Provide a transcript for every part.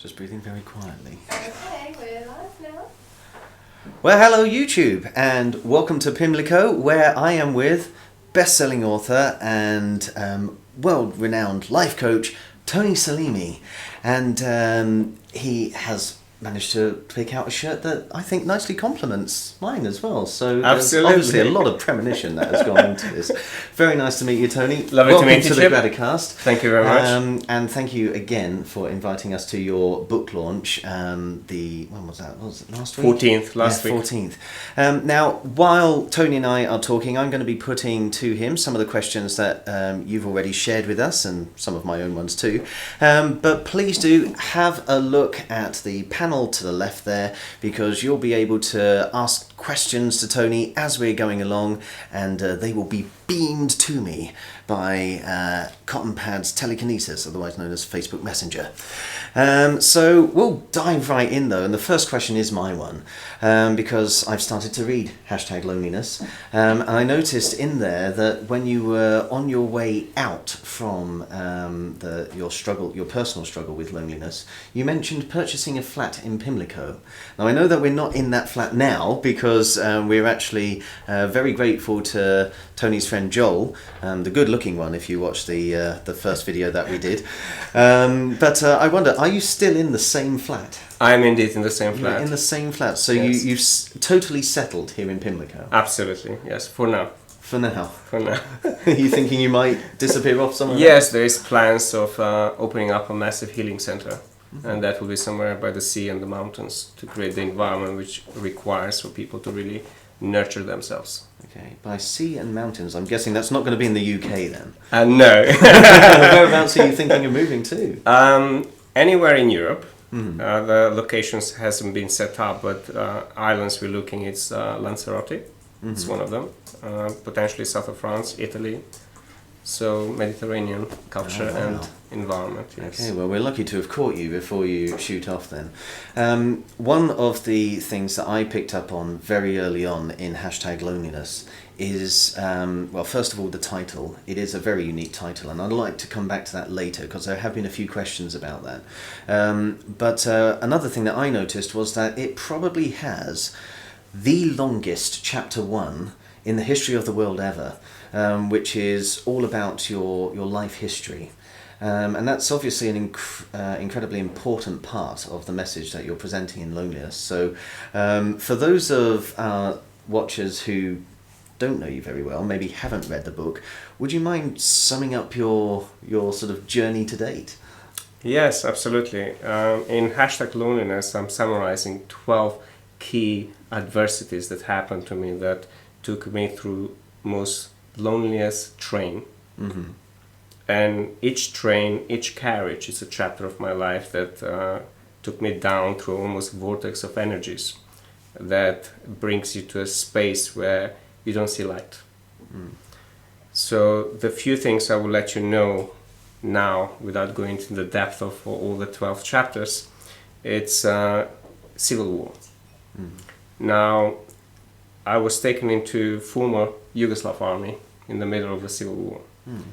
Just breathing very quietly. Okay, we're live now. Well, hello YouTube, and welcome to Pimlico, where I am with best-selling author and world-renowned life coach Tony Selimi, and he has managed to pick out a shirt that I think nicely complements mine as well. So there's obviously a lot of premonition that has gone into this. Very nice to meet you, Tony. Lovely to meet you, Welcome to the Graticast. Thank you very much. And thank you again for inviting us to your book launch. When was that? Was it last week? 14th, last week. 14th. Now, while Tony and I are talking, I'm going to be putting to him some of the questions that you've already shared with us, and some of my own ones too. But please do have a look at the panel to the left there, because you'll be able to ask questions to Tony as we're going along, and they will be beamed to me by Cotton Pad's telekinesis, otherwise known as Facebook Messenger. So we'll dive right in though, and the first question is my one, because I've started to read #loneliness, and I noticed in there that when you were on your way out from your personal struggle with loneliness, you mentioned purchasing a flat in Pimlico. Now I know that we're not in that flat now, because we're actually very grateful to Tony's friend Joel, the good-looking one if you watch the first video that we did. But I wonder, are you still in the same flat? I'm indeed in the same flat. You're in the same flat, so yes. you've totally settled here in Pimlico? Absolutely, yes, for now. For now? For now. Are you thinking you might disappear off somewhere? Yes, there is plans of opening up a massive healing center. Mm-hmm. And that will be somewhere by the sea and the mountains, to create the environment which requires for people to really nurture themselves. Okay, by sea and mountains, I'm guessing that's not going to be in the UK then? No. Whereabouts are you thinking of moving to? Anywhere in Europe. Mm. The locations hasn't been set up, but islands we're looking, it's Lanzarote. Mm-hmm. It's one of them. Potentially south of France, Italy. So Mediterranean culture and environment. Yes. Okay, well, we're lucky to have caught you before you shoot off then. One of the things that I picked up on very early on in #loneliness is, well, first of all, the title. It is a very unique title, and I'd like to come back to that later, because there have been a few questions about that. But another thing that I noticed was that it probably has the longest chapter 1 in the history of the world ever, which is all about your life history. And that's obviously an incredibly important part of the message that you're presenting in Loneliness. So for those of our watchers who don't know you very well, maybe haven't read the book, would you mind summing up your sort of journey to date? Yes, absolutely. In #loneliness, I'm summarizing 12 key adversities that happened to me that took me through most loneliest train. Mm-hmm. And each train, each carriage is a chapter of my life that took me down through almost vortex of energies that brings you to a space where you don't see light. Mm. So the few things I will let you know now, without going into the depth of all the 12 chapters, it's civil war. Mm. Now, I was taken into former Yugoslav army in the middle of the civil war. Mm.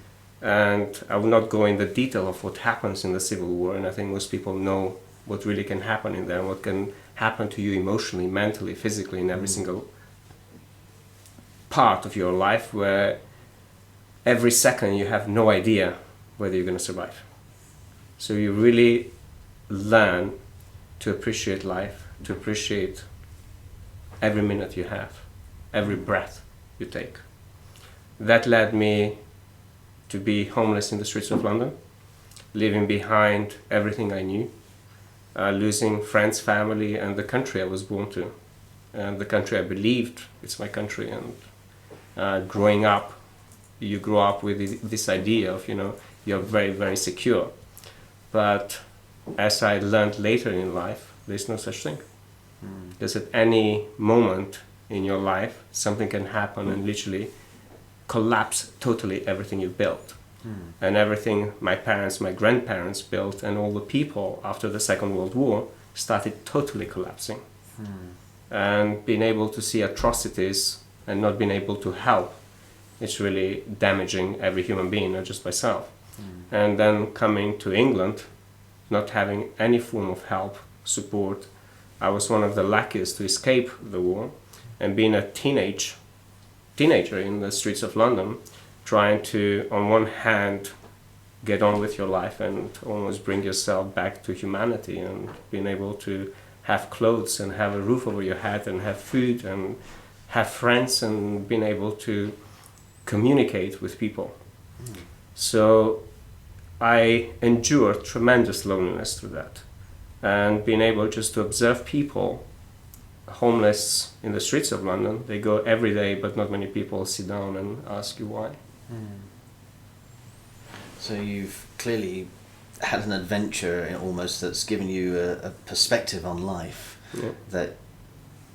And I will not go in the detail of what happens in the civil war, and I think most people know what really can happen in there, what can happen to you emotionally, mentally, physically, in every single part of your life, where every second you have no idea whether you're going to survive. So you really learn to appreciate life, to appreciate every minute you have, every breath you take. That led me to be homeless in the streets of London, leaving behind everything I knew, losing friends, family, and the country I was born to, and the country I believed it's my country. And growing up, you grow up with this idea of, you're very, very secure. But as I learned later in life, there's no such thing. Mm. Because at any moment in your life, something can happen and literally collapse totally everything you built. Mm. And everything my parents, my grandparents built, and all the people after the Second World War started totally collapsing. Mm. And being able to see atrocities and not being able to help, it's really damaging every human being, not just myself. Mm. And then coming to England not having any form of help, support. I was one of the luckiest to escape the war, and being a teenager in the streets of London, trying to, on one hand, get on with your life and almost bring yourself back to humanity, and being able to have clothes and have a roof over your head and have food and have friends and being able to communicate with people. So I endured tremendous loneliness through that, and being able just to observe people homeless in the streets of London. They go every day, but not many people sit down and ask you why. So you've clearly had an adventure almost that's given you a perspective on life. Yeah. That,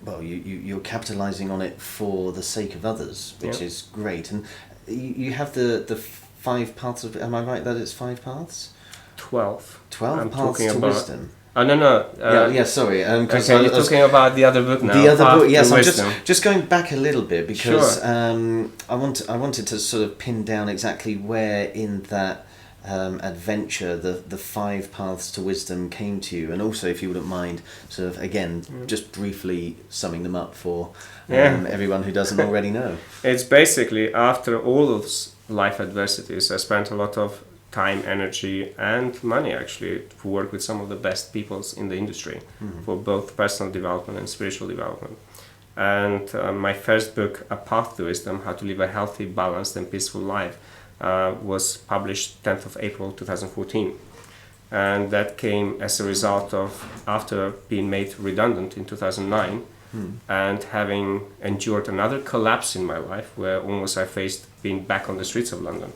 well, you're capitalizing on it for the sake of others, which Yeah. is great. And you have the 5 paths of, am I right that it's 5 paths? 12. 12 I'm paths talking to about wisdom. Oh, no. Sorry. Okay, you're talking about the other book now. The other Path book, to yes. I'm Wisdom. just going back a little bit because Sure. I wanted to sort of pin down exactly where in that adventure the 5 paths to wisdom came to you, and also if you wouldn't mind sort of again just briefly summing them up for everyone who doesn't already know. It's basically after all those life adversities, I spent a lot of time, energy, and money actually to work with some of the best people in the industry for both personal development and spiritual development. And my first book, A Path to Wisdom, How to Live a Healthy, Balanced and Peaceful Life, was published 10th of April 2014. And that came as a result of after being made redundant in 2009 and having endured another collapse in my life where almost I faced being back on the streets of London,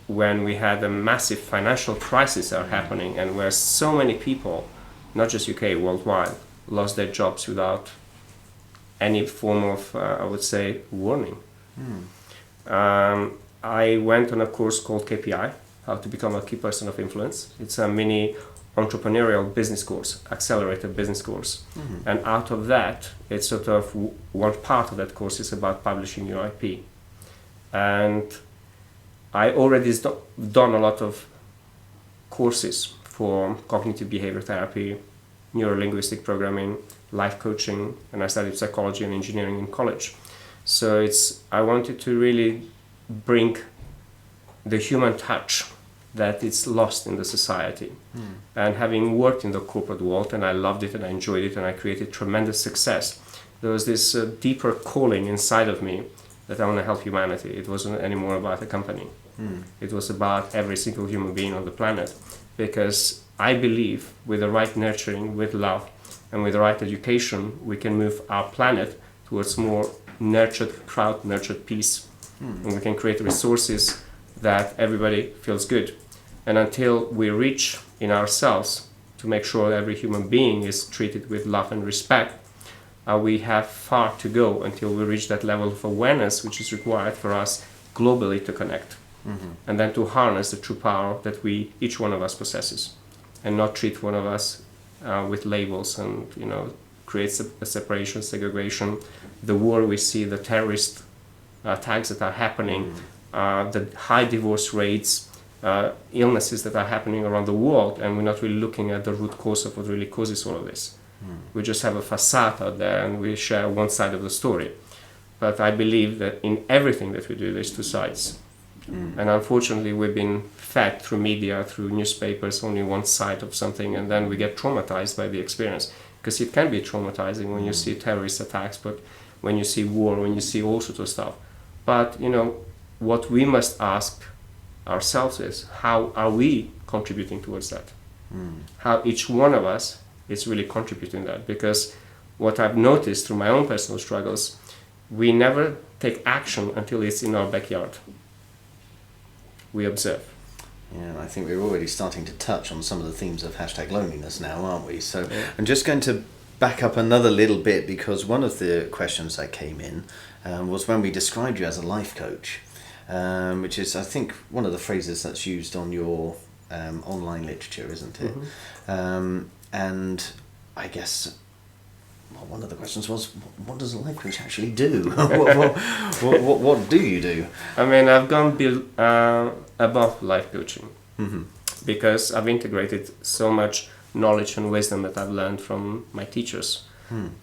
when we had a massive financial crisis happening and where so many people, not just UK, worldwide, lost their jobs without any form of, I would say, warning. I went on a course called KPI, How to Become a Key Person of Influence. It's a mini entrepreneurial business course, accelerated business course. And out of that, it's sort of one part of that course is about publishing your IP. And I already done a lot of courses for cognitive behavior therapy, neuro-linguistic programming, life coaching, and I studied psychology and engineering in college. So I wanted to really bring the human touch that it's lost in the society. And having worked in the corporate world, and I loved it and I enjoyed it and I created tremendous success, there was this deeper calling inside of me that I want to help humanity. It wasn't anymore about a company. It was about every single human being on the planet, because I believe with the right nurturing, with love, and with the right education, we can move our planet towards more nurtured, crowd-nurtured peace. And we can create resources that everybody feels good. And until we reach in ourselves to make sure every human being is treated with love and respect, we have far to go until we reach that level of awareness which is required for us globally to connect. And then to harness the true power that each one of us possesses, and not treat one of us with labels and create a separation, segregation. The war we see, the terrorist attacks that are happening, the high divorce rates, illnesses that are happening around the world, and we're not really looking at the root cause of what really causes all of this. We just have a facade out there and we share one side of the story. But I believe that in everything that we do, there's 2 sides. And unfortunately, we've been fed through media, through newspapers, only one side of something, and then we get traumatized by the experience. Because it can be traumatizing when you see terrorist attacks, but when you see war, when you see all sorts of stuff. But, what we must ask ourselves is, how are we contributing towards that? How each one of us is really contributing that? Because what I've noticed through my own personal struggles, we never take action until it's in our backyard. We observe. Yeah, I think we're already starting to touch on some of the themes of #loneliness now, aren't we? So I'm just going to back up another little bit, because one of the questions that came in was when we described you as a life coach, which is, I think, one of the phrases that's used on your online literature, isn't it? And I guess one of the questions was, what does a life coach actually do? what do you do? I mean, I've gone above life coaching. because I've integrated so much knowledge and wisdom that I've learned from my teachers.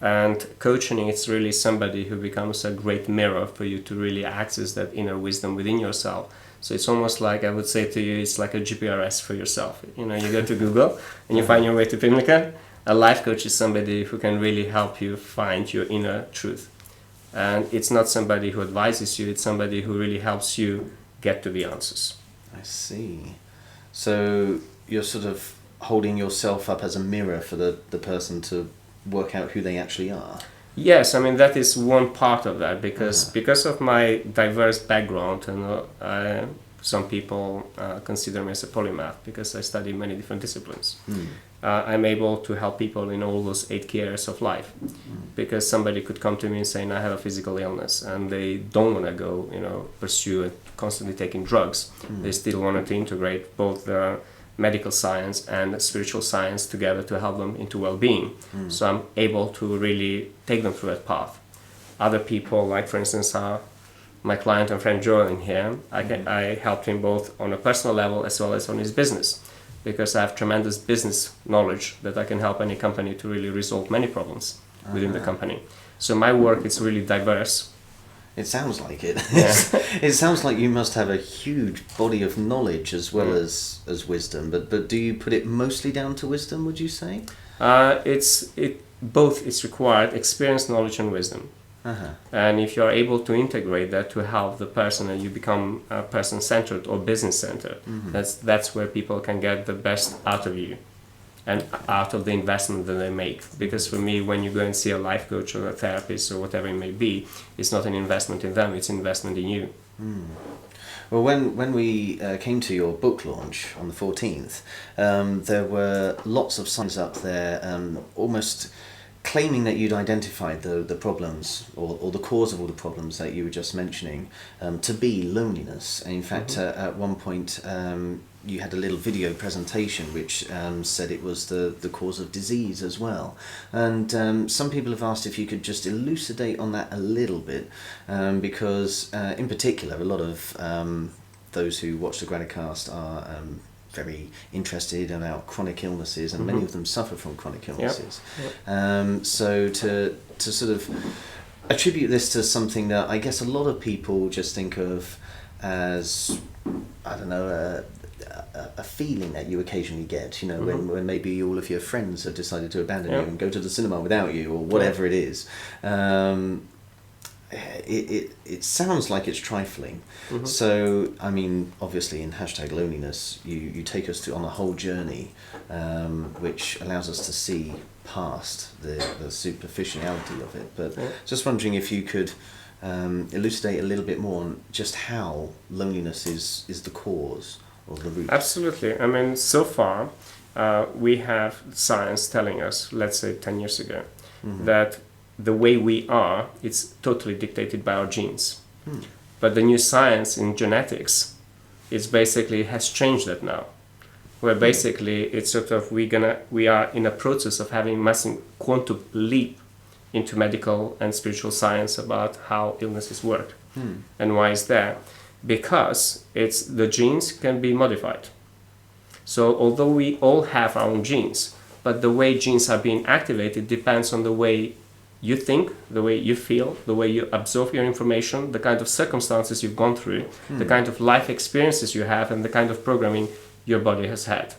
And coaching, it's really somebody who becomes a great mirror for you to really access that inner wisdom within yourself. So it's almost like, I would say to you, it's like a GPRS for yourself. You know, you go to Google and you find your way to Pimlico. A life coach is somebody who can really help you find your inner truth. And it's not somebody who advises you, it's somebody who really helps you get to the answers. I see. So you're sort of holding yourself up as a mirror for the person to work out who they actually are. Yes, I mean that is one part of that because of my diverse background, and some people consider me as a polymath because I study many different disciplines. I'm able to help people in all those 8 key areas of life, because somebody could come to me and say, I have a physical illness, and they don't want to go, pursue it, constantly taking drugs. They still want to integrate both the medical science and spiritual science together to help them into well-being. So I'm able to really take them through that path. Other people, like for instance my client and friend Joel here, I helped him both on a personal level as well as on his business, because I have tremendous business knowledge that I can help any company to really resolve many problems within the company. So my work is really diverse. It sounds like it. Yeah. It sounds like you must have a huge body of knowledge as well as wisdom. But do you put it mostly down to wisdom, would you say? Both is required, experience, knowledge, and wisdom. And if you are able to integrate that to help the person and you become person-centered or business-centered, that's where people can get the best out of you and out of the investment that they make. Because for me, when you go and see a life coach or a therapist or whatever it may be, it's not an investment in them, it's an investment in you. Well, when we came to your book launch on the 14th, there were lots of signs up there, almost claiming that you'd identified the problems or the cause of all the problems that you were just mentioning to be loneliness. And in fact, at one point, you had a little video presentation which said it was the cause of disease as well. And some people have asked if you could just elucidate on that a little bit, because in particular, a lot of those who watch the Graticast are very interested about chronic illnesses, and many of them suffer from chronic illnesses. So to sort of attribute this to something that I guess a lot of people just think of as, I don't know, a feeling that you occasionally get, when maybe all of your friends have decided to abandon you and go to the cinema without you, or whatever it is. It sounds like it's trifling. So, I mean, obviously in #loneliness, you take us on a whole journey, which allows us to see past the superficiality of it. But just wondering if you could elucidate a little bit more on just how loneliness is the cause or the root. Absolutely. I mean, so far, we have science telling us, let's say 10 years ago, that the way we are, it's totally dictated by our genes. But the new science in genetics, it's basically has changed that now. Where basically it's sort of we are in a process of having massive quantum leap into medical and spiritual science about how illnesses work. And why is that? Because it's the genes can be modified. So although we all have our own genes, but the way genes are being activated depends on the way you think, the way you feel, the way you absorb your information, the kind of circumstances you've gone through, the kind of life experiences you have, and the kind of programming your body has had.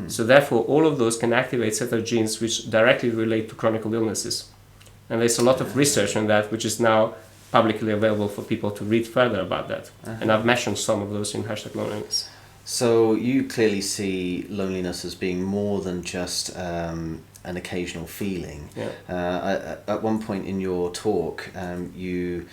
So therefore, all of those can activate set of genes which directly relate to chronic illnesses. And there's a lot of research on that, which is now publicly available for people to read further about that. And I've mentioned some of those in #loneliness. So you clearly see loneliness as being more than just an occasional feeling. At one point in your talk, you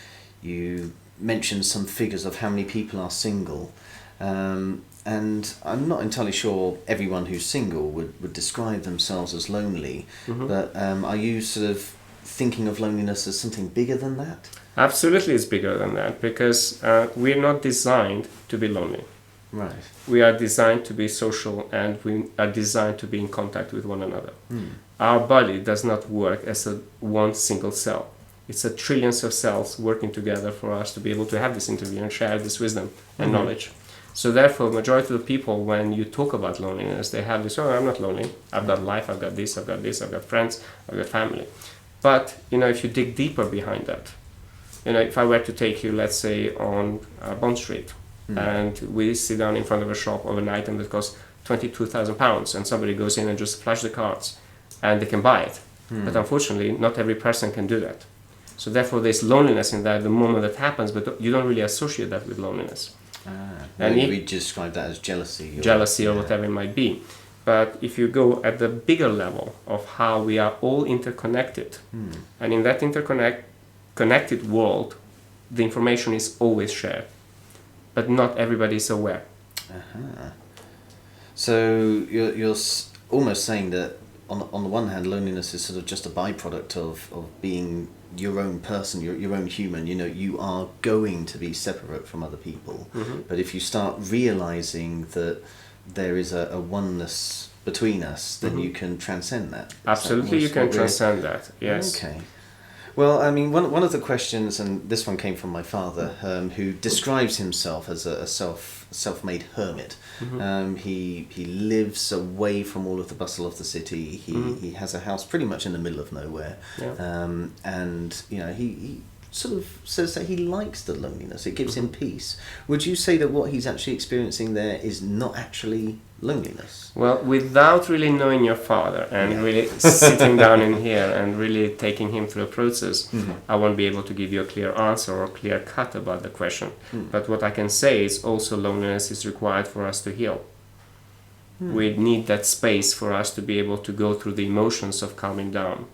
mentioned some figures of how many people are single, and I'm not entirely sure everyone who's single would describe themselves as lonely, but are you sort of thinking of loneliness as something bigger than that? Absolutely, it's bigger than that, because we're not designed to be lonely. Right. We are designed to be social, and we are designed to be in contact with one another. Our body does not work as one single cell. It's a trillions of cells working together for us to be able to have this interview and share this wisdom and knowledge. So therefore, majority of the people, when you talk about loneliness, they have this, oh, I'm not lonely. I've got life, I've got this, I've got this, I've got friends, I've got family. But, if you dig deeper behind that, if I were to take you, let's say, on Bond Street, and we sit down in front of a shop of an item that costs £22,000, and somebody goes in and just flash the cards, and they can buy it. But unfortunately, not every person can do that. So therefore, there's loneliness in that the moment that happens, but you don't really associate that with loneliness. And we describe that as jealousy. Or whatever it might be. But if you go at the bigger level of how we are all interconnected, and in that connected world, the information is always shared, but not everybody is aware. So you're almost saying that on the one hand, loneliness is sort of just a byproduct of being your own person, your own human. You are going to be separate from other people. But if you start realizing that there is a oneness between us, then you can transcend that. Absolutely, you can transcend that. Yes. Okay. Well, I mean, one of the questions, and this one came from my father, who describes himself as a self-made hermit. He lives away from all of the bustle of the city. He has a house pretty much in the middle of nowhere, and he sort of says that he likes the loneliness. It gives him peace. Would you say that what he's actually experiencing there is not actually loneliness? Well, without really knowing your father and really sitting down in here and really taking him through a process, I won't be able to give you a clear answer or a clear cut about the question. But what I can say is also loneliness is required for us to heal. We need that space for us to be able to go through the emotions of calming down.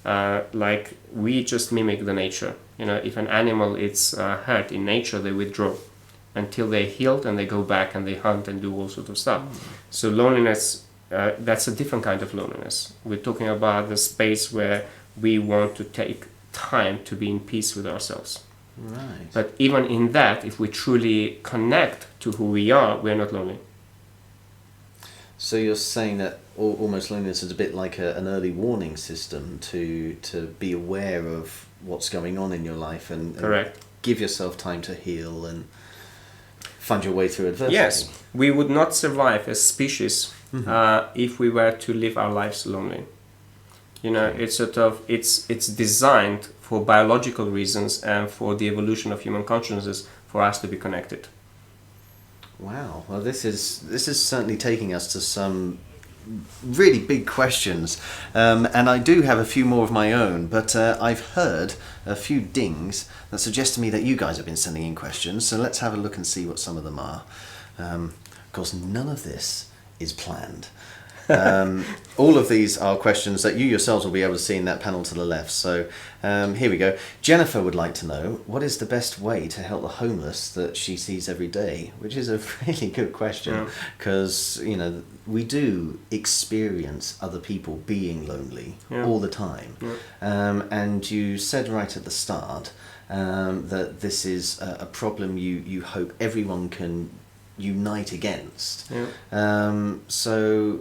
Like we just mimic the nature. If an animal is hurt in nature, they withdraw until they're healed, and they go back and they hunt and do all sorts of stuff. So loneliness, that's a different kind of loneliness. We're talking about the space where we want to take time to be in peace with ourselves. Right. But even in that, if we truly connect to who we are, we're not lonely. So you're saying that almost loneliness is a bit like an early warning system to be aware of what's going on in your life and give yourself time to heal and find your way through adversity. Yes, we would not survive as species if we were to live our lives lonely. It's it's designed for biological reasons and for the evolution of human consciousness for us to be connected. Wow. Well, this is certainly taking us to some really big questions, and I do have a few more of my own, but I've heard a few dings that suggest to me that you guys have been sending in questions, so let's have a look and see what some of them are. Of course, none of this is planned. All of these are questions that you yourselves will be able to see in that panel to the left. So here we go. Jennifer would like to know, what is the best way to help the homeless that she sees every day? Which is a really good question, because we do experience other people being lonely all the time. And you said right at the start that this is a problem you hope everyone can unite against. So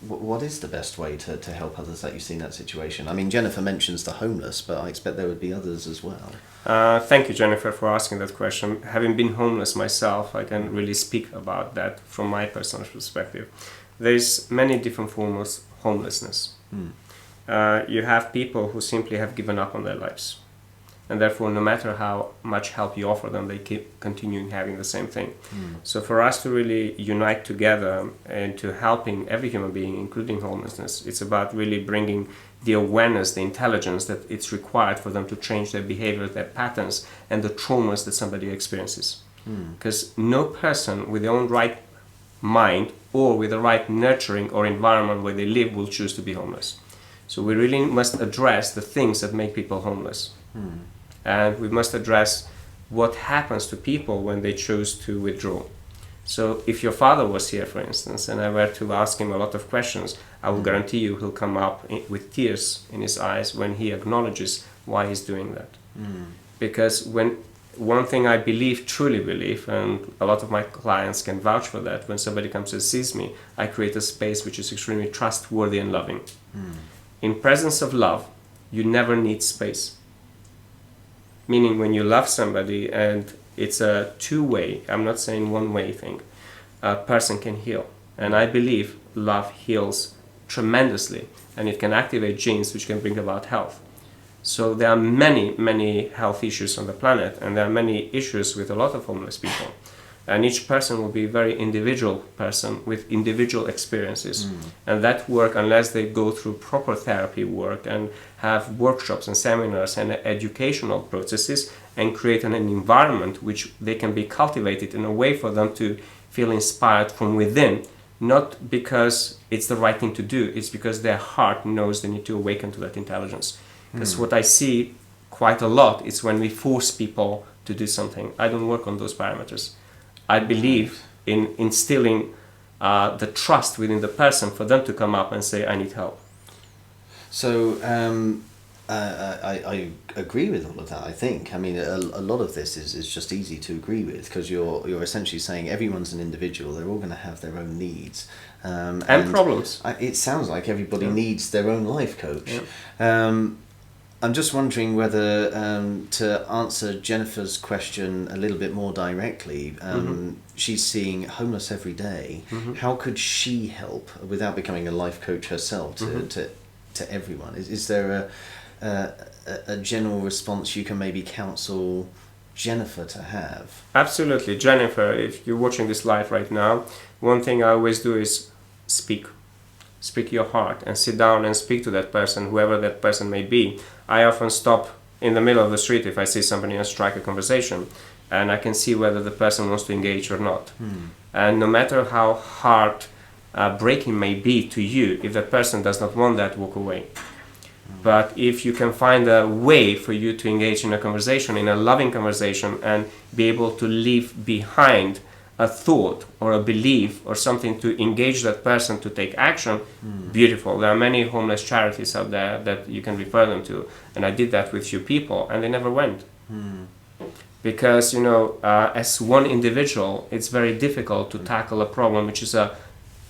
what is the best way to help others that you see in that situation? I mean, Jennifer mentions the homeless, but I expect there would be others as well. Thank you, Jennifer, for asking that question. Having been homeless myself, I can really speak about that from my personal perspective. There's many different forms of homelessness. You have people who simply have given up on their lives. And therefore, no matter how much help you offer them, they keep continuing having the same thing. So for us to really unite together and to helping every human being, including homelessness, it's about really bringing the awareness, the intelligence that it's required for them to change their behavior, their patterns, and the traumas that somebody experiences. Because no person with their own right mind or with the right nurturing or environment where they live will choose to be homeless. So we really must address the things that make people homeless. And we must address what happens to people when they choose to withdraw. So if your father was here, for instance, and I were to ask him a lot of questions, I will guarantee you he'll come up with tears in his eyes when he acknowledges why he's doing that. Because when one thing I truly believe, and a lot of my clients can vouch for that, when somebody comes and sees me, I create a space which is extremely trustworthy and loving. In presence of love, you never need space. Meaning when you love somebody and it's a two-way, I'm not saying one-way thing, a person can heal. And I believe love heals tremendously, and it can activate genes which can bring about health. So there are many health issues on the planet, and there are many issues with a lot of homeless people. And each person will be a very individual person with individual experiences. And that work, unless they go through proper therapy work and have workshops and seminars and educational processes and create an environment which they can be cultivated in a way for them to feel inspired from within, not because it's the right thing to do, it's because their heart knows they need to awaken to that intelligence. Because what I see quite a lot is when we force people to do something. I don't work on those parameters. I believe in instilling the trust within the person for them to come up and say, I need help. So I agree with all of that, I think. I mean, a lot of this is just easy to agree with, because you're essentially saying everyone's an individual. They're all going to have their own needs. And problems. It sounds like everybody needs their own life coach. I'm just wondering whether, to answer Jennifer's question a little bit more directly, she's seeing homeless every day. How could she help without becoming a life coach herself to everyone? Is there a general response you can maybe counsel Jennifer to have? Absolutely. Jennifer, if you're watching this live right now, one thing I always do is speak your heart, and sit down and speak to that person, whoever that person may be. I often stop in the middle of the street if I see somebody and strike a conversation, and I can see whether the person wants to engage or not. And no matter how hard breaking may be to you, if that person does not want that, walk away. But if you can find a way for you to engage in a conversation, in a loving conversation, and be able to leave behind a thought or a belief or something to engage that person to take action, beautiful. There are many homeless charities out there that you can refer them to, and I did that with few people, and they never went. Because, as one individual, it's very difficult to tackle a problem which is a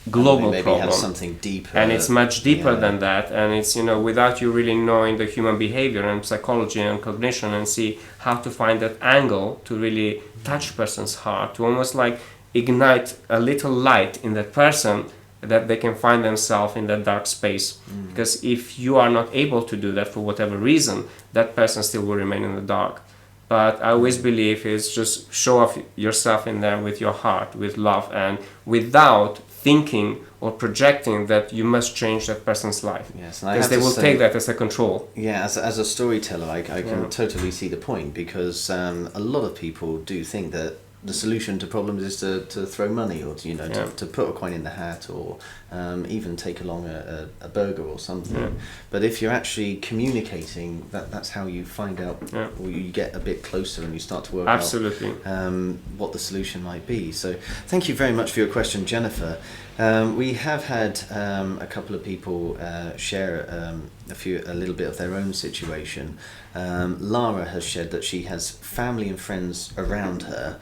global maybe problem. Have something deeper, and it's much deeper than that, and it's without you really knowing the human behavior and psychology and cognition, and see how to find that angle to really touch a person's heart, to almost like ignite a little light in that person, that they can find themselves in that dark space. Because if you are not able to do that for whatever reason, that person still will remain in the dark. But I always believe is just show off yourself in there with your heart, with love, and without thinking or projecting that you must change that person's life. Yes, because they will take that as a control. Yeah, as a storyteller, I can totally see the point, because a lot of people do think that the solution to problems is to throw money, or to put a coin in the hat, or even take along a burger or something. But if you're actually communicating, that's how you find out, or you get a bit closer and you start to work out what the solution might be. So thank you very much for your question, Jennifer. We have had a couple of people share a little bit of their own situation. Lara has shared that she has family and friends around her,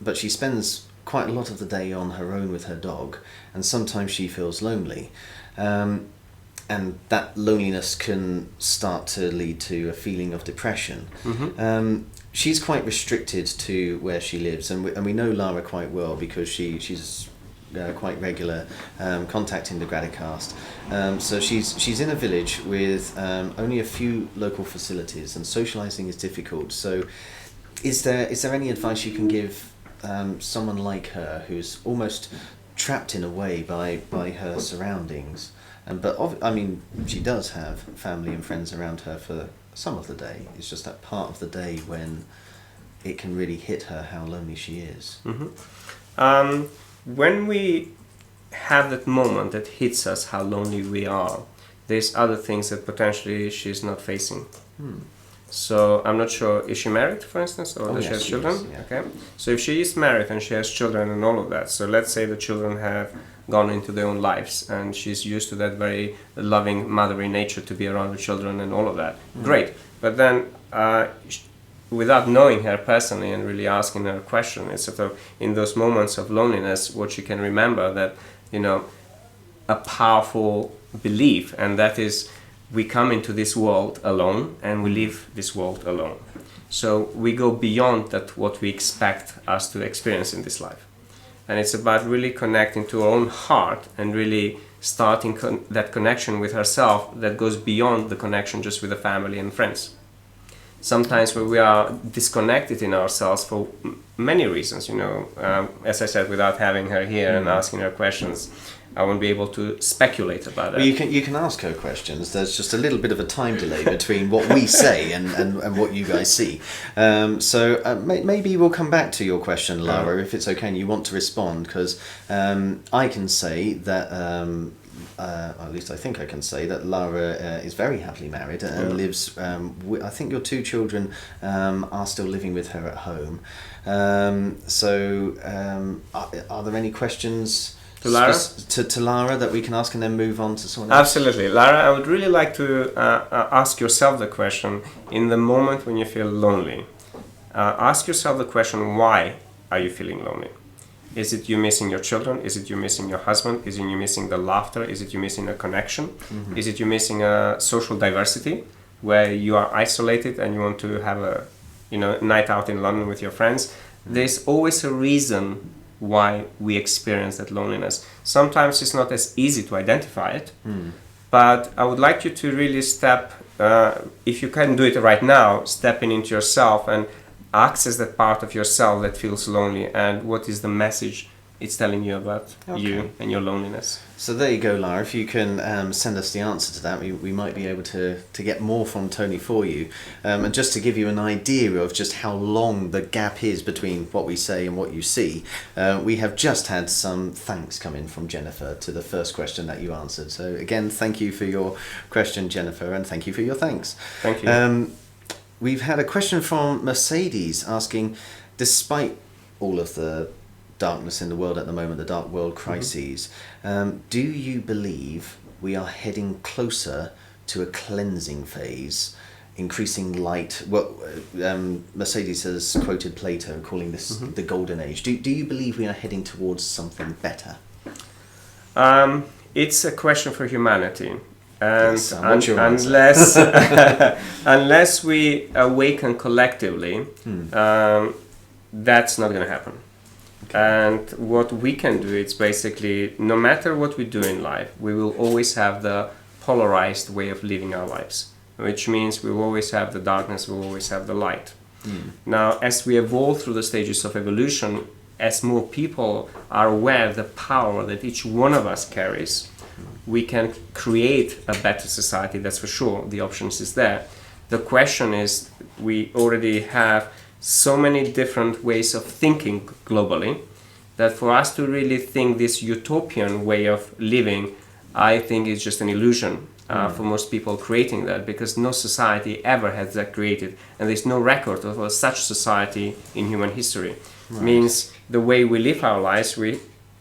but she spends quite a lot of the day on her own with her dog, and sometimes she feels lonely. And that loneliness can start to lead to a feeling of depression. She's quite restricted to where she lives, and we know Lara quite well, because she's quite regular contacting the Graticast. So she's in a village with only a few local facilities, and socializing is difficult. So is there any advice you can give someone like her, who's almost trapped in a way by her surroundings? But she does have family and friends around her for some of the day. It's just that part of the day when it can really hit her how lonely she is. When we have that moment that hits us how lonely we are, there's other things that potentially she's not facing. So I'm not sure, is she married, for instance, or does she have children? Is, yeah. Okay. So if she is married and she has children and all of that, so let's say the children have gone into their own lives and she's used to that very loving motherly nature to be around the children and all of that. Great. But then without knowing her personally and really asking her a question, it's sort of in those moments of loneliness what she can remember, that a powerful belief, and that is, we come into this world alone and we leave this world alone. So we go beyond that what we expect us to experience in this life. And it's about really connecting to our own heart and really starting that connection with herself that goes beyond the connection just with the family and friends. Sometimes when we are disconnected in ourselves for many reasons, as I said, without having her here and asking her questions, I won't be able to speculate about that. Well, you can ask her questions. There's just a little bit of a time delay between what we say and what you guys see. So maybe we'll come back to your question, Lara, if it's okay and you want to respond, because I can say that, at least I think I can say that Lara is very happily married and lives, I think your two children are still living with her at home. Are there any questions to Lara? To Lara that we can ask and then move on to someone else? Absolutely. Lara, I would really like to ask yourself the question, in the moment when you feel lonely, ask yourself the question, why are you feeling lonely? Is it you missing your children? Is it you missing your husband? Is it you missing the laughter? Is it you missing a connection? Mm-hmm. Is it you missing a social diversity where you are isolated and you want to have a night out in London with your friends? Mm-hmm. There's always a reason why we experience that loneliness. Sometimes it's not as easy to identify it, but I would like you to really step, if you can do it right now, stepping into yourself and access that part of yourself that feels lonely, and what is the message it's telling you about you and your loneliness. So there you go, Lara. If you can send us the answer to that, we might be able to get more from Tony for you. And just to give you an idea of just how long the gap is between what we say and what you see, we have just had some thanks come in from Jennifer to the first question that you answered. So again, thank you for your question, Jennifer, and thank you for your thanks. Thank you. We've had a question from Mercedes asking, despite all of the darkness in the world at the moment, the dark world crises, do you believe we are heading closer to a cleansing phase, increasing light? Well, Mercedes has quoted Plato calling this the golden age. Do you believe we are heading towards something better? It's a question for humanity. And Yes, unless unless we awaken collectively, that's not going to happen. And what we can do is basically, no matter what we do in life, we will always have the polarized way of living our lives, which means we will always have the darkness, we will always have the light. Now, as we evolve through the stages of evolution, as more people are aware of the power that each one of us carries, we can create a better society, that's for sure. The options is there. The question is, we already have so many different ways of thinking globally that for us to really think this utopian way of living, I think is just an illusion for most people creating that, because no society ever has that created, and there's no record of such society in human history. Right. Means the way we live our lives,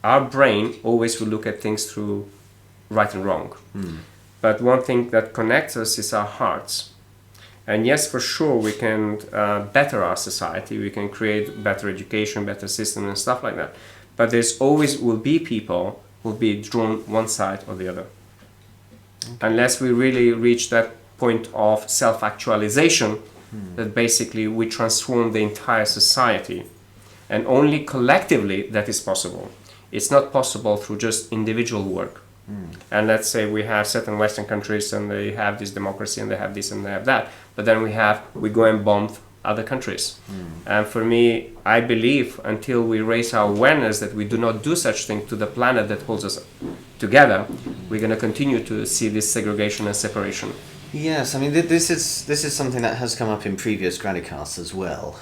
our brain always will look at things through right and wrong. But one thing that connects us is our hearts. And yes, for sure, we can better our society, we can create better education, better system and stuff like that. But there's always will be people who will be drawn one side or the other. Unless we really reach that point of self-actualization, that basically we transform the entire society. And only collectively that is possible. It's not possible through just individual work. And let's say we have certain Western countries and they have this democracy and they have this and they have that, but then we go and bomb other countries. And for me, I believe until we raise our awareness that we do not do such thing to the planet that holds us together, we're going to continue to see this segregation and separation. Yes, I mean this is something that has come up in previous Graticasts as well.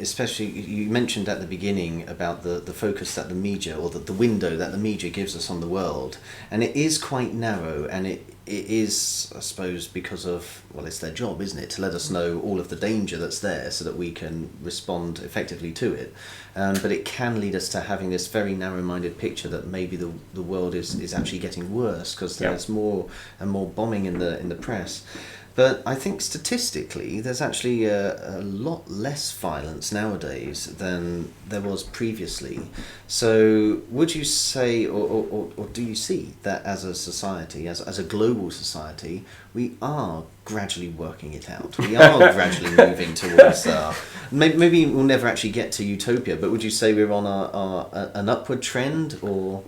Especially, you mentioned at the beginning about the focus that the media, or the window that the media gives us on the world, and it is quite narrow, and it is, I suppose, because of, well, it's their job, isn't it, to let us know all of the danger that's there so that we can respond effectively to it. But it can lead us to having this very narrow-minded picture that maybe the world is actually getting worse because there's more and more bombing in the press. But I think statistically, there's actually a lot less violence nowadays than there was previously. So would you say, or do you see that as a society, as a global society, we are gradually working it out? We are gradually moving towards, maybe we'll never actually get to utopia, but would you say we're on an upward trend, or...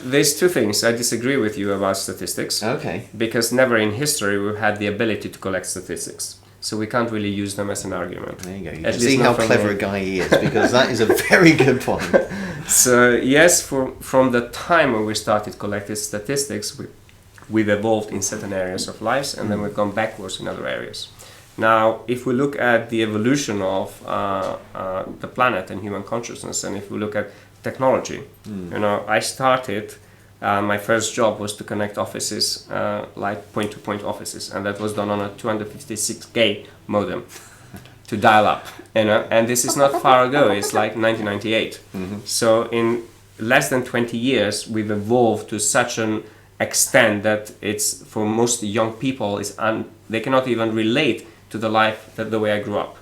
There's two things. I disagree with you about statistics. Okay. Because never in history we've had the ability to collect statistics. So we can't really use them as an argument. There you go. You can see how clever a guy he is, because that is a very good point. So yes, from the time when we started collecting statistics, we've evolved in certain areas of lives, and then we've gone backwards in other areas. Now, if we look at the evolution of the planet and human consciousness, and if we look at technology, I started, my first job was to connect offices, like point-to-point offices, and that was done on a 256K modem to dial up, and this is not far ago, it's like 1998. So in less than 20 years, we've evolved to such an extent that it's, for most young people, they cannot even relate to the life the way I grew up.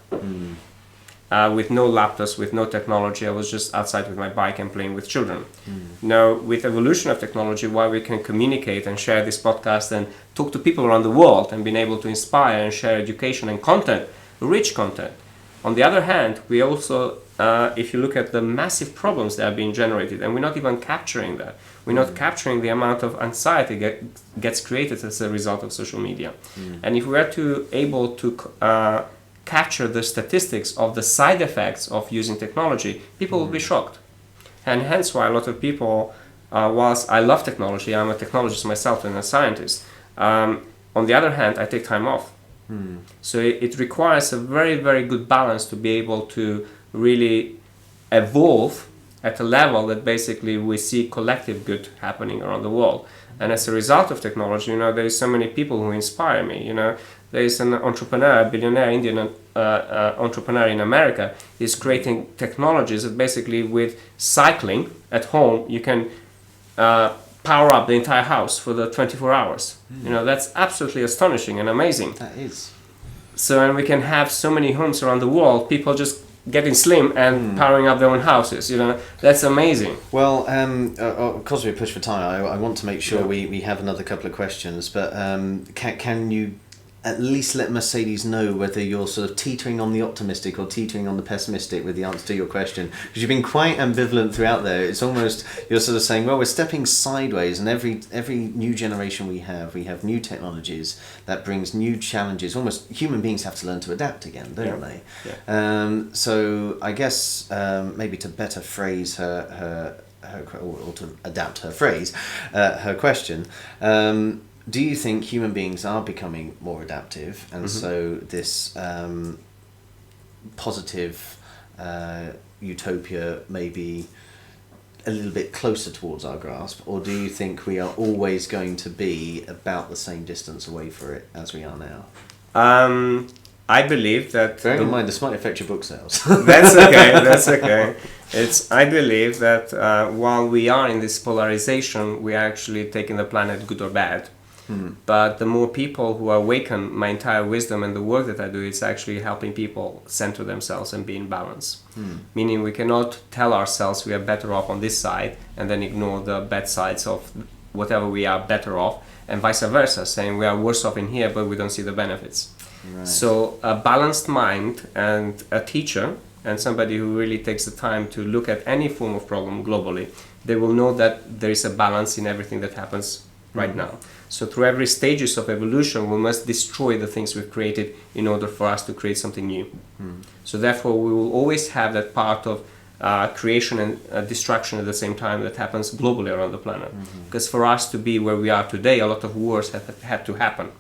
With no laptops, with no technology, I was just outside with my bike and playing with children. Now, with evolution of technology, while we can communicate and share this podcast and talk to people around the world and being able to inspire and share education and content, rich content. On the other hand, we also, if you look at the massive problems that are being generated, and we're not even capturing that. We're not capturing the amount of anxiety gets created as a result of social media. And if we are able to capture the statistics of the side effects of using technology, people will be shocked. And hence why a lot of people, whilst I love technology, I'm a technologist myself and a scientist, on the other hand, I take time off. So it requires a very, very good balance to be able to really evolve at a level that basically we see collective good happening around the world. And as a result of technology, there is so many people who inspire me. There is an entrepreneur, a billionaire Indian entrepreneur in America, is creating technologies that basically with cycling at home, you can power up the entire house for the 24 hours. That's absolutely astonishing and amazing. That is. So, and we can have so many homes around the world, people just getting slim and powering up their own houses. That's amazing. Well, of course we're pushed for time. I want to make sure we have another couple of questions, but can you at least let Mercedes know whether you're sort of teetering on the optimistic or teetering on the pessimistic with the answer to your question? Because you've been quite ambivalent throughout there. It's almost, you're sort of saying, well, we're stepping sideways, and every new generation we have new technologies that brings new challenges. Almost human beings have to learn to adapt again, don't they? Yeah. So I guess maybe to better phrase her or to adapt her phrase, her question, do you think human beings are becoming more adaptive, and so this positive utopia may be a little bit closer towards our grasp, or do you think we are always going to be about the same distance away for it as we are now? I believe that... Bearing in mind, this might affect your book sales. That's okay. I believe that while we are in this polarization, we are actually taking the planet good or bad. But the more people who awaken my entire wisdom and the work that I do, it's actually helping people center themselves and be in balance. Meaning we cannot tell ourselves we are better off on this side and then ignore the bad sides of whatever we are better off, and vice versa, saying we are worse off in here but we don't see the benefits. Right. So a balanced mind and a teacher and somebody who really takes the time to look at any form of problem globally, they will know that there is a balance in everything that happens right now. So through every stages of evolution, we must destroy the things we've created in order for us to create something new. So therefore, we will always have that part of creation and destruction at the same time that happens globally around the planet. Because for us to be where we are today, a lot of wars had to happen.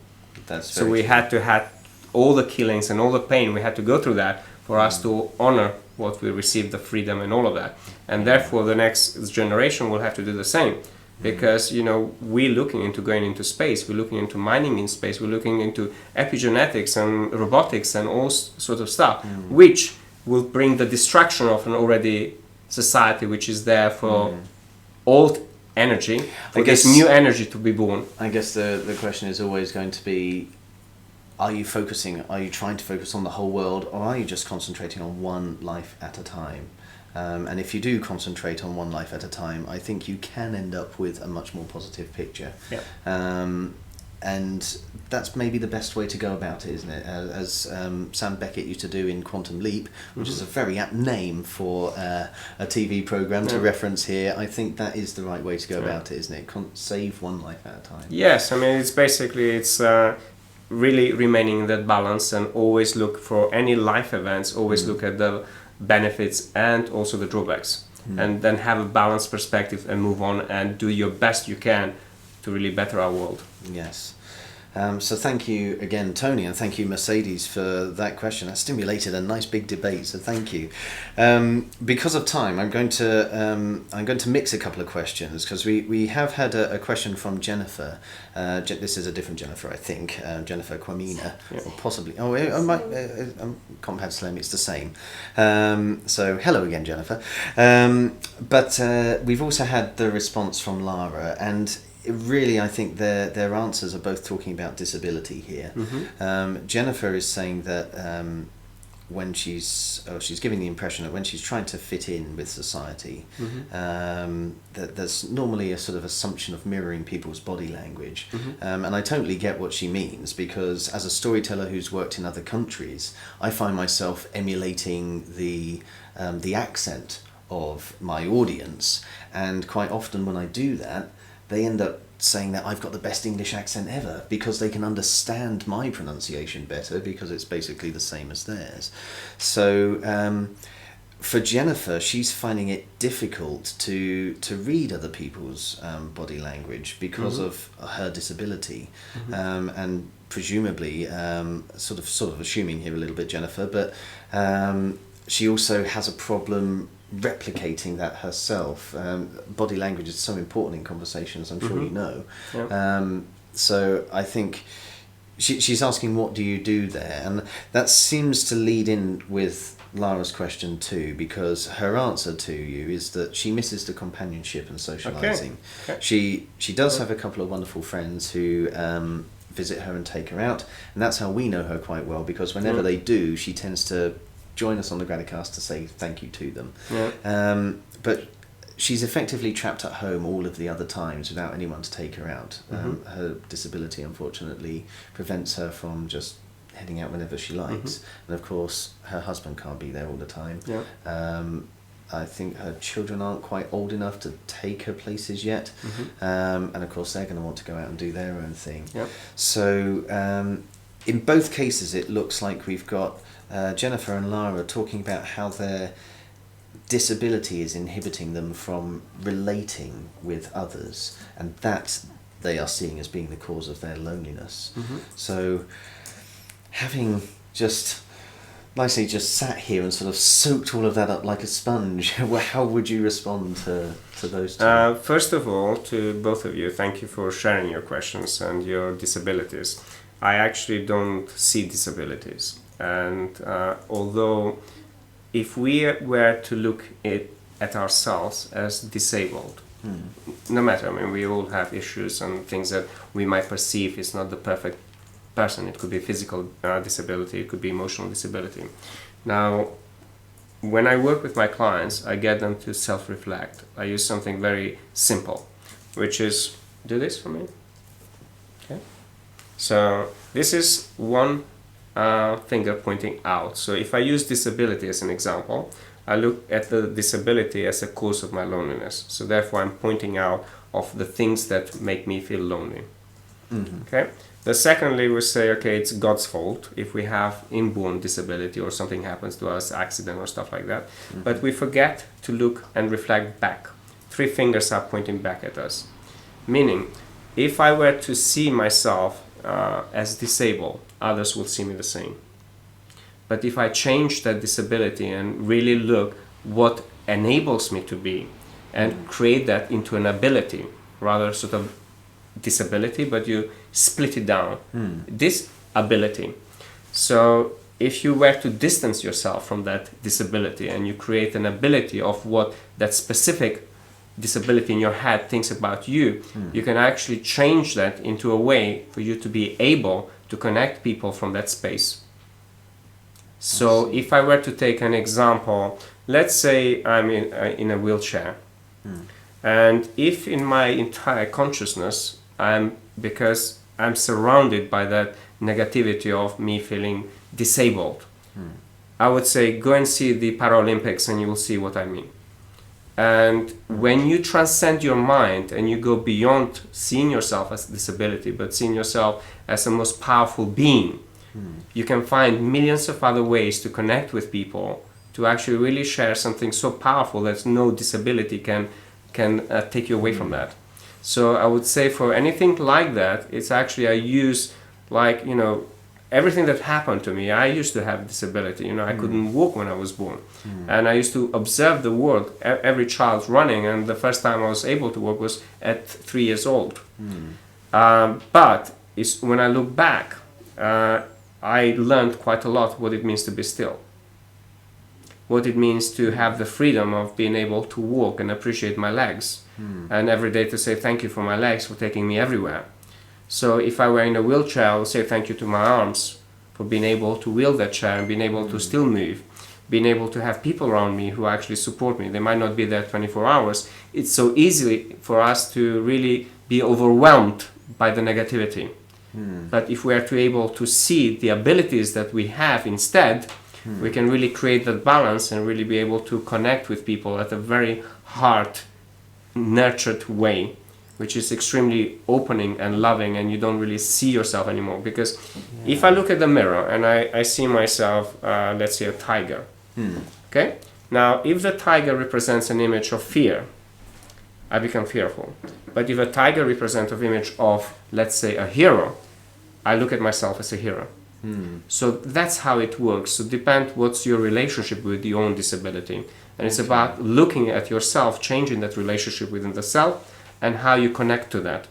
So we had to have all the killings and all the pain, we had to go through that for us to honor what we received, the freedom and all of that. And therefore, the next generation will have to do the same. Because, we're looking into going into space, we're looking into mining in space, we're looking into epigenetics and robotics and all sorts of stuff, which will bring the destruction of an already society which is there for old energy, for this new energy to be born. I guess the question is always going to be, are you trying to focus on the whole world, or are you just concentrating on one life at a time? And if you do concentrate on one life at a time, I think you can end up with a much more positive picture. Yeah. And that's maybe the best way to go about it, isn't it? As Sam Beckett used to do in Quantum Leap, which is a very apt name for a TV program to reference here. I think that is the right way to go about it, isn't it? Save one life at a time. Yes, I mean, it's really remaining in that balance, and always look for any life events, always look at the benefits and also the drawbacks, and then have a balanced perspective and move on and do your best you can to really better our world. Yes. So thank you again, Tony, and thank you, Mercedes, for that question. That stimulated a nice big debate, so thank you. Because of time, I'm going to mix a couple of questions, because we have had a question from Jennifer. This is a different Jennifer, I think. Jennifer Kwamina, or possibly. Oh, Compound Slim, it's the same. So hello again, Jennifer. But we've also had the response from Lara, and really, I think their answers are both talking about disability here. Jennifer is saying that when she's giving the impression that when she's trying to fit in with society, that there's normally a sort of assumption of mirroring people's body language. And I totally get what she means, because as a storyteller who's worked in other countries, I find myself emulating the accent of my audience, and quite often when I do that, they end up saying that I've got the best English accent ever, because they can understand my pronunciation better, because it's basically the same as theirs. So for Jennifer, she's finding it difficult to read other people's body language because of her disability, and presumably, sort of assuming here a little bit, Jennifer, but she also has a problem replicating that herself. Body language is so important in conversations, I'm sure you know. So I think she's asking, what do you do there? And that seems to lead in with Lara's question too, because her answer to you is that she misses the companionship and socialising. Okay. She does have a couple of wonderful friends who visit her and take her out, and that's how we know her quite well, because whenever they do, she tends to join us on the Graticast to say thank you to them. But she's effectively trapped at home all of the other times without anyone to take her out. Her disability, unfortunately, prevents her from just heading out whenever she likes. And of course, her husband can't be there all the time. I think her children aren't quite old enough to take her places yet. And of course, they're going to want to go out and do their own thing. So in both cases, it looks like we've got Jennifer and Lara talking about how their disability is inhibiting them from relating with others, and that they are seeing as being the cause of their loneliness. So having just nicely just sat here and sort of soaked all of that up like a sponge, how would you respond to those two? First of all, to both of you, thank you for sharing your questions and your disabilities. I actually don't see disabilities. And although if we were to look at ourselves as disabled, no matter, I mean, we all have issues and things that we might perceive is not the perfect person. It could be physical disability, it could be emotional disability. Now, when I work with my clients, I get them to self-reflect. I use something very simple, which is, do this for me. Okay. So this is one finger pointing out. So if I use disability as an example, I look at the disability as a cause of my loneliness. So therefore I'm pointing out of the things that make me feel lonely. Okay. The secondly, we say, okay, it's God's fault if we have inborn disability or something happens to us, accident or stuff like that. But we forget to look and reflect back. 3 fingers are pointing back at us. Meaning, if I were to see myself as disabled, others will see me the same. But if I change that disability and really look what enables me to be and create that into an ability, rather sort of disability, but you split it down. This ability. So if you were to distance yourself from that disability and you create an ability of what that specific disability in your head thinks about you, you can actually change that into a way for you to be able to connect people from that space. So if I were to take an example, let's say I'm in a wheelchair, and if in my entire consciousness because I'm surrounded by that negativity of me feeling disabled, I would say go and see the Paralympics and you will see what I mean. And when you transcend your mind and you go beyond seeing yourself as a disability, but seeing yourself as the most powerful being, you can find millions of other ways to connect with people, to actually really share something so powerful that no disability can take you away from that. So I would say for anything like that, it's actually I use, like, you know, everything that happened to me. I used to have a disability, you know, I couldn't walk when I was born. And I used to observe the world, every child running, and the first time I was able to walk was at 3 years old. But when I look back, I learned quite a lot what it means to be still. What it means to have the freedom of being able to walk and appreciate my legs. And every day to say thank you for my legs for taking me everywhere. So if I were in a wheelchair, I would say thank you to my arms for being able to wheel that chair and being able to still move, being able to have people around me who actually support me. They might not be there 24 hours. It's so easy for us to really be overwhelmed by the negativity. But if we are to able to see the abilities that we have instead, we can really create that balance and really be able to connect with people at a very heart nurtured way, which is extremely opening and loving, and you don't really see yourself anymore. Because if I look at the mirror and I see myself, let's say a tiger, okay? Now, if the tiger represents an image of fear, I become fearful. But if a tiger represents an image of, let's say, a hero, I look at myself as a hero. So that's how it works. So depend what's your relationship with your own disability. And it's about looking at yourself, changing that relationship within the self, and how you connect to that.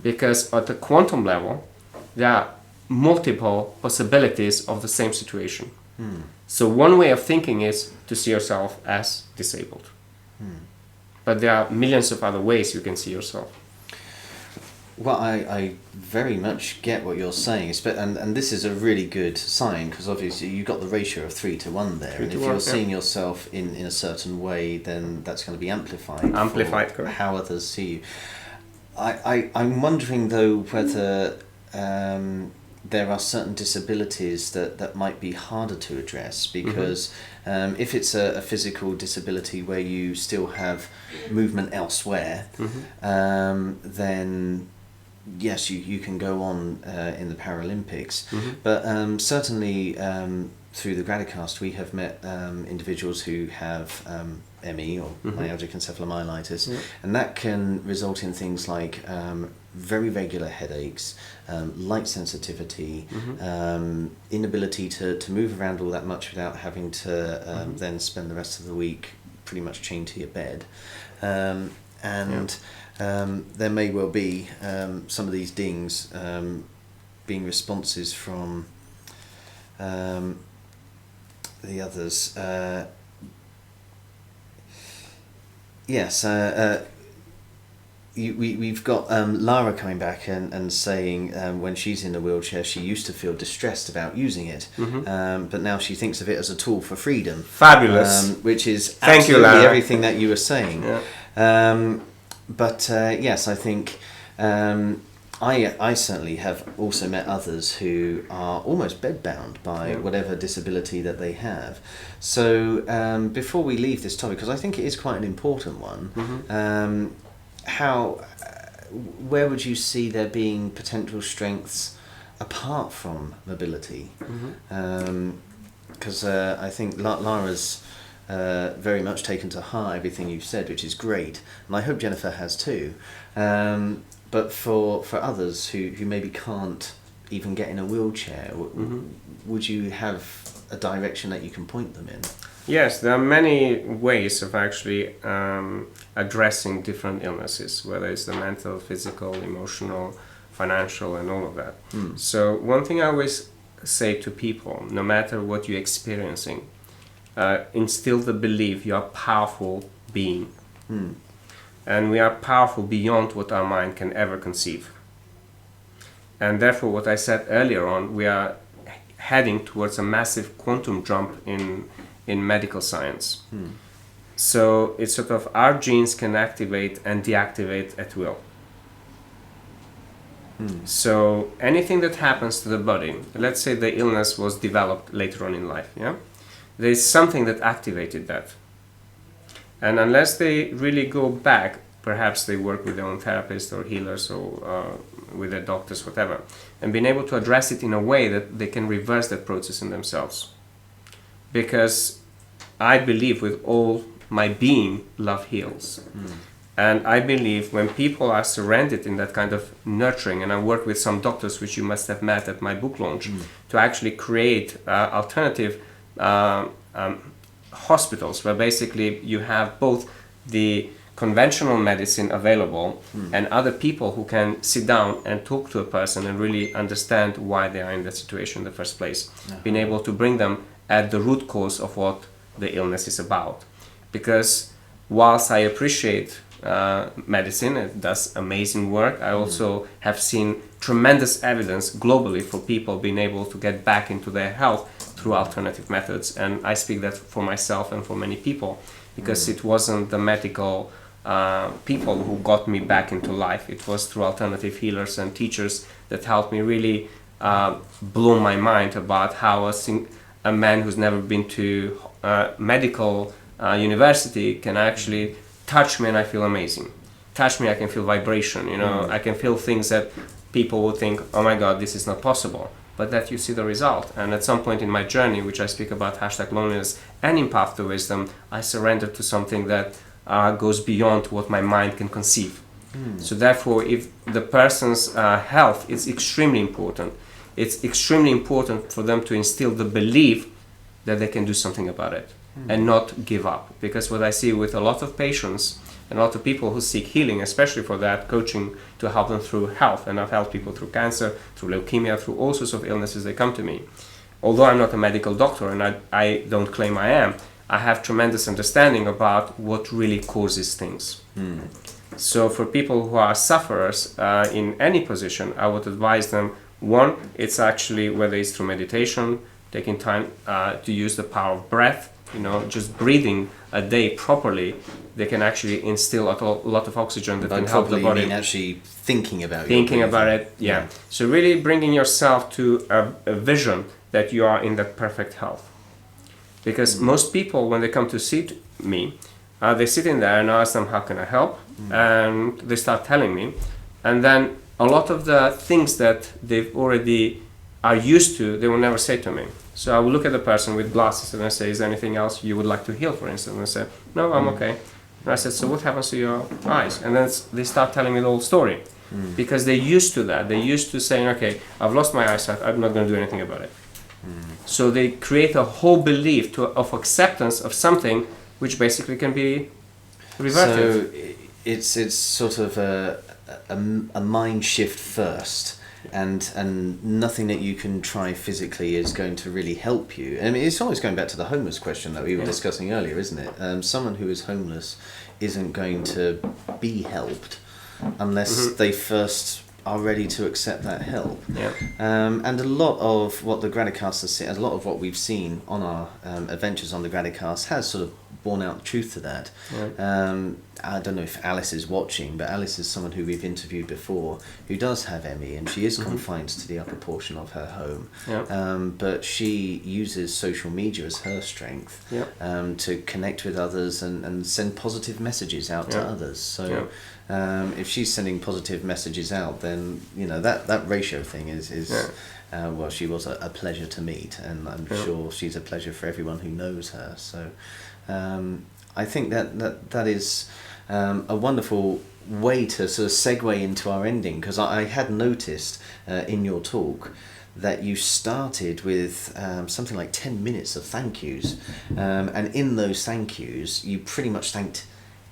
Because at the quantum level, there are multiple possibilities of the same situation. So one way of thinking is to see yourself as disabled. But there are millions of other ways you can see yourself. Well, I very much get what you're saying, and this is a really good sign, because obviously you've got the ratio of 3 to 1 there, and if you're seeing yourself in a certain way, then that's going to be amplified. Correct. How others see you. I'm wondering though whether there are certain disabilities that might be harder to address, because if it's a physical disability where you still have movement elsewhere, then yes, you can go on in the Paralympics, but certainly through the Graticast we have met individuals who have ME or myalgic encephalomyelitis, and that can result in things like very regular headaches, light sensitivity, inability to move around all that much without having to then spend the rest of the week pretty much chained to your bed. There may well be some of these dings being responses from the others. We've got Lara coming back and saying when she's in a wheelchair she used to feel distressed about using it, but now she thinks of it as a tool for freedom. Fabulous. Which is Thank you, absolutely Lara. everything that you were saying. Yes, I think I certainly have also met others who are almost bedbound by whatever disability that they have. So before we leave this topic, because I think it is quite an important one, where would you see there being potential strengths apart from mobility? Because I think Lara's very much taken to heart everything you've said, which is great, and I hope Jennifer has too. But for others who maybe can't even get in a wheelchair, would you have a direction that you can point them in? Yes, there are many ways of actually addressing different illnesses, whether it's the mental, physical, emotional, financial, and all of that. So one thing I always say to people, no matter what you're experiencing, instill the belief you're a powerful being. and we are powerful beyond what our mind can ever conceive. And therefore, what I said earlier on, we are heading towards a massive quantum jump in medical science. So it's sort of our genes can activate and deactivate at will. So anything that happens to the body, let's say the illness was developed later on in life, yeah? There's something that activated that. And unless they really go back, perhaps they work with their own therapist or healers or with their doctors, whatever, and being able to address it in a way that they can reverse that process in themselves. Because I believe with all my being, love heals. And I believe when people are surrendered in that kind of nurturing, and I work with some doctors, which you must have met at my book launch, to actually create alternative hospitals where basically you have both the conventional medicine available and other people who can sit down and talk to a person and really understand why they are in that situation in the first place. Being able to bring them at the root cause of what the illness is about. Because whilst I appreciate medicine, it does amazing work, I also have seen tremendous evidence globally for people being able to get back into their health through alternative methods. And I speak that for myself and for many people, because it wasn't the medical people who got me back into life. It was through alternative healers and teachers that helped me really blow my mind about how a man who's never been to medical university can actually touch me and I feel amazing. Touch me, I can feel vibration, you know, I can feel things that people would think, oh my God, this is not possible. But that you see the result. And at some point in my journey, which I speak about #loneliness and in Path to Wisdom, I surrendered to something that goes beyond what my mind can conceive. So therefore, if the person's health is extremely important, it's extremely important for them to instill the belief that they can do something about it and not give up. Because what I see with a lot of patients and a lot of people who seek healing, especially for that, coaching to help them through health, and I've helped people through cancer, through leukemia, through all sorts of illnesses, they come to me. Although I'm not a medical doctor and I don't claim I am, I have tremendous understanding about what really causes things. So for people who are sufferers in any position, I would advise them, one, it's actually whether it's through meditation, taking time to use the power of breath, you know, just breathing a day properly, they can actually instill a lot of oxygen that can help the body. You mean actually thinking about it, yeah. So really bringing yourself to a vision that you are in that perfect health. Because most people, when they come to see me, they sit in there and I ask them, how can I help? And they start telling me. And then a lot of the things that they've already are used to, they will never say to me. So I will look at the person with glasses and I say, is there anything else you would like to heal, for instance? And they say, no, I'm okay. And I said, so what happens to your eyes? And then they start telling me the whole story. Because they're used to that. They're used to saying, okay, I've lost my eyesight, I'm not going to do anything about it. So they create a whole belief of acceptance of something which basically can be reverted. So it's sort of a mind shift first. And nothing that you can try physically is going to really help you. I mean, it's always going back to the homeless question that we were discussing earlier, isn't it? Someone who is homeless isn't going to be helped unless they first are ready to accept that help. And a lot of what the Graticast has seen, a lot of what we've seen on our adventures on the Graticast has sort of borne out the truth to that. I don't know if Alice is watching, but Alice is someone who we've interviewed before who does have ME, and she is confined to the upper portion of her home. But she uses social media as her strength to connect with others and send positive messages out to others. So if she's sending positive messages out, then you know that ratio thing is well, she was a pleasure to meet, and I'm sure she's a pleasure for everyone who knows her. So I think that is a wonderful way to sort of segue into our ending, because I had noticed in your talk that you started with something like 10 minutes of thank yous, and in those thank yous you pretty much thanked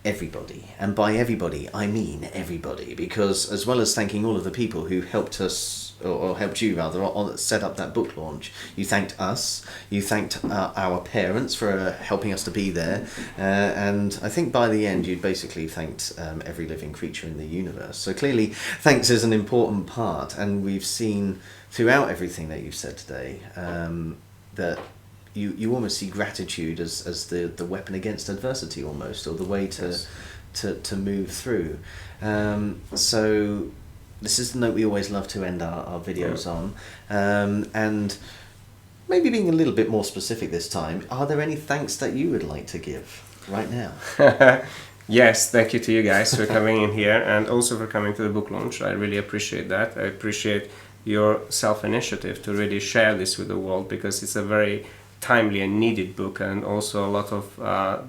everybody, and by everybody I mean everybody, because as well as thanking all of the people who helped us or helped you rather, on set up that book launch. You thanked us, you thanked our parents for helping us to be there, and I think by the end you'd basically thanked every living creature in the universe. So clearly thanks is an important part, and we've seen throughout everything that you've said today that you almost see gratitude as the weapon against adversity almost, or the way to move through. So this is the note we always love to end our videos on. And maybe being a little bit more specific this time, are there any thanks that you would like to give right now? Yes, thank you to you guys for coming in here, and also for coming to the book launch. I really appreciate that. I appreciate your self-initiative to really share this with the world, because it's a very timely and needed book, and also a lot of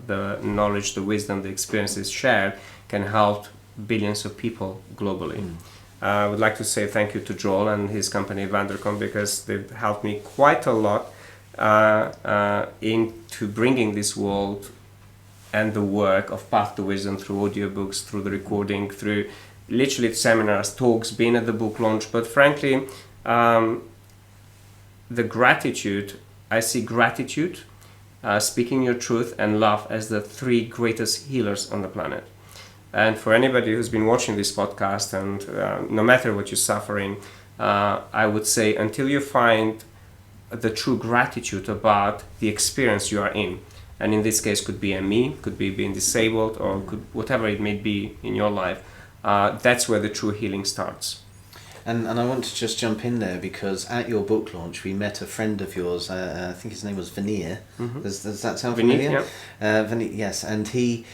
the knowledge, the wisdom, the experiences shared can help billions of people globally. I would like to say thank you to Joel and his company Vandercom, because they've helped me quite a lot into bringing this world and the work of Path to Wisdom through audiobooks, through the recording, through literally seminars, talks, being at the book launch. But frankly, the gratitude, I see gratitude, speaking your truth, and love as the three greatest healers on the planet. And for anybody who's been watching this podcast, and no matter what you're suffering, I would say until you find the true gratitude about the experience you are in, and in this case could be ME, could be being disabled, or could whatever it may be in your life, that's where the true healing starts. And I want to just jump in there, because at your book launch we met a friend of yours, I think his name was Veneer. Does that sound familiar? Yeah. Veneer, yes, and he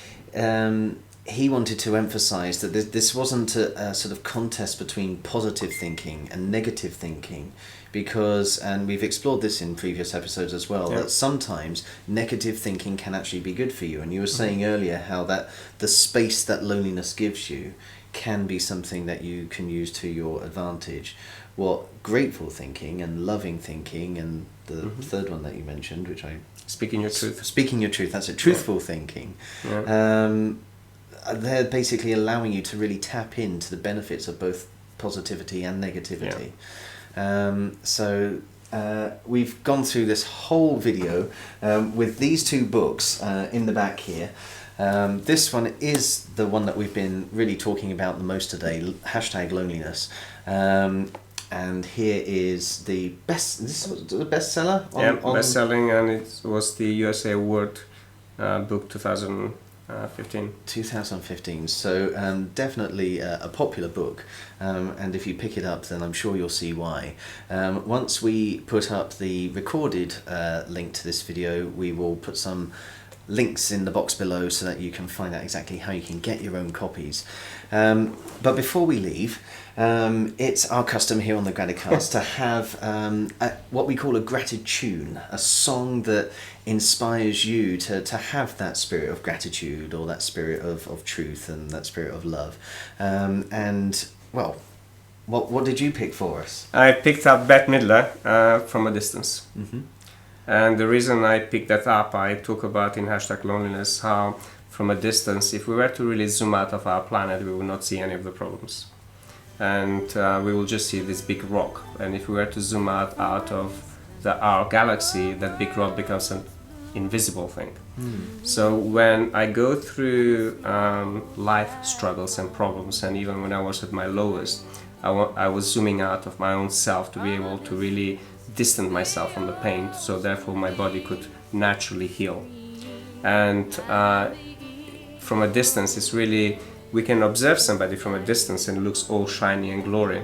wanted to emphasize that this wasn't a sort of contest between positive thinking and negative thinking, because, and we've explored this in previous episodes as well, that sometimes negative thinking can actually be good for you. And you were saying earlier how that the space that loneliness gives you can be something that you can use to your advantage. What grateful thinking and loving thinking, and the third one that you mentioned, which I... Speaking your truth. Speaking your truth, that's it. Truthful thinking. They're basically allowing you to really tap into the benefits of both positivity and negativity. So we've gone through this whole video with these two books in the back here. This one is the one that we've been really talking about the most today, #loneliness. And here is the best. This was the bestseller. Best-selling, and it was the USA Award book 2015. 2015. So definitely a popular book, and if you pick it up, then I'm sure you'll see why. Once we put up the recorded link to this video, we will put some links in the box below so that you can find out exactly how you can get your own copies. But before we leave, it's our custom here on the Graticast to have what we call a Gratitune, a song that inspires you to have that spirit of gratitude, or that spirit of truth, and that spirit of love. And, well, what did you pick for us? I picked up Bette Midler, From a Distance. And the reason I picked that up, I talk about in #loneliness, how from a distance, if we were to really zoom out of our planet, we would not see any of the problems. And we will just see this big rock. And if we were to zoom out of our galaxy, that big rock becomes an invisible thing. So when I go through life struggles and problems, and even when I was at my lowest, I was zooming out of my own self to be able to really distance myself from the pain, so therefore my body could naturally heal. And from a distance, it's really, we can observe somebody from a distance and it looks all shiny and glory,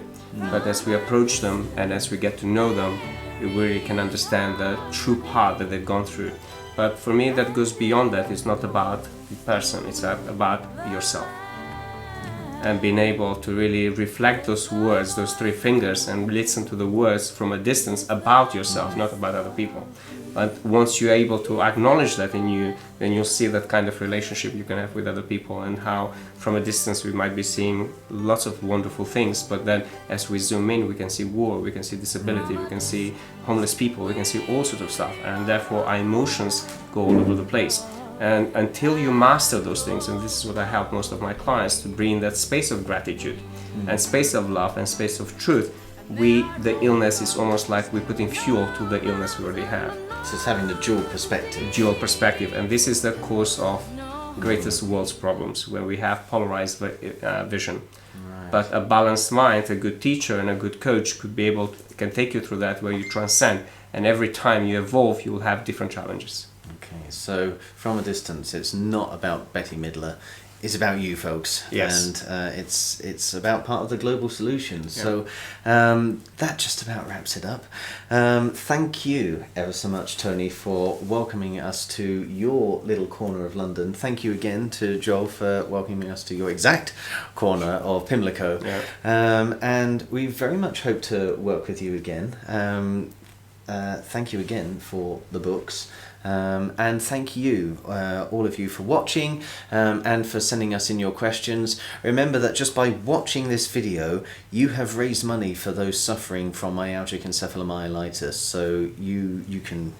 but as we approach them and as we get to know them, we really can understand the true path that they've gone through. But for me, that goes beyond that. It's not about the person, it's about yourself. And being able to really reflect those words, those three fingers, and listen to the words from a distance about yourself, not about other people. But once you're able to acknowledge that in you, then you'll see that kind of relationship you can have with other people, and how from a distance we might be seeing lots of wonderful things, but then as we zoom in, we can see war, we can see disability, we can see homeless people, we can see all sorts of stuff, and therefore our emotions go all over the place. And until you master those things, and this is what I help most of my clients to bring that space of gratitude and space of love and space of truth, the illness is almost like we're putting fuel to the illness we already have. So it's having the dual perspective. Dual perspective, and this is the cause of greatest world's problems, when we have polarized vision. Right. But a balanced mind, a good teacher and a good coach can take you through that, where you transcend, and every time you evolve you will have different challenges. Okay, so from a distance, it's not about Betty Midler, it's about you folks. Yes. And it's about part of the global solution. Yeah. So that just about wraps it up. Thank you ever so much, Tony, for welcoming us to your little corner of London. Thank you again to Joel for welcoming us to your exact corner of Pimlico. Yeah. And we very much hope to work with you again. Thank you again for the books. And thank you, all of you, for watching and for sending us in your questions. Remember that just by watching this video, you have raised money for those suffering from myalgic encephalomyelitis. So you can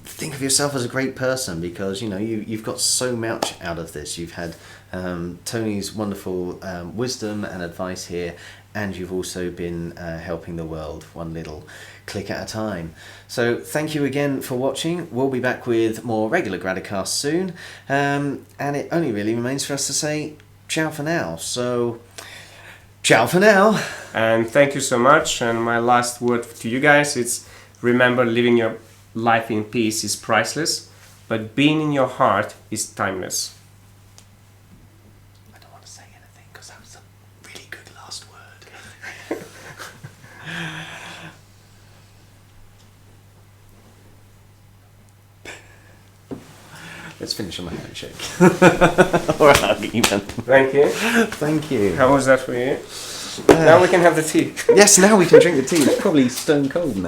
think of yourself as a great person, because you've got so much out of this. You've had Tony's wonderful wisdom and advice here, and you've also been helping the world one little click at a time. So thank you again for watching. We'll be back with more regular Graticast soon, and it only really remains for us to say ciao for now. So ciao for now. And thank you so much. And my last word to you guys, it's remember, living your life in peace is priceless, but being in your heart is timeless. I don't want to say anything because that was a really good last word. Let's finish on my handshake. Or a hug even. Thank you. Thank you. How was that for you? Now we can have the tea. Yes, now we can drink the tea. It's probably stone cold now.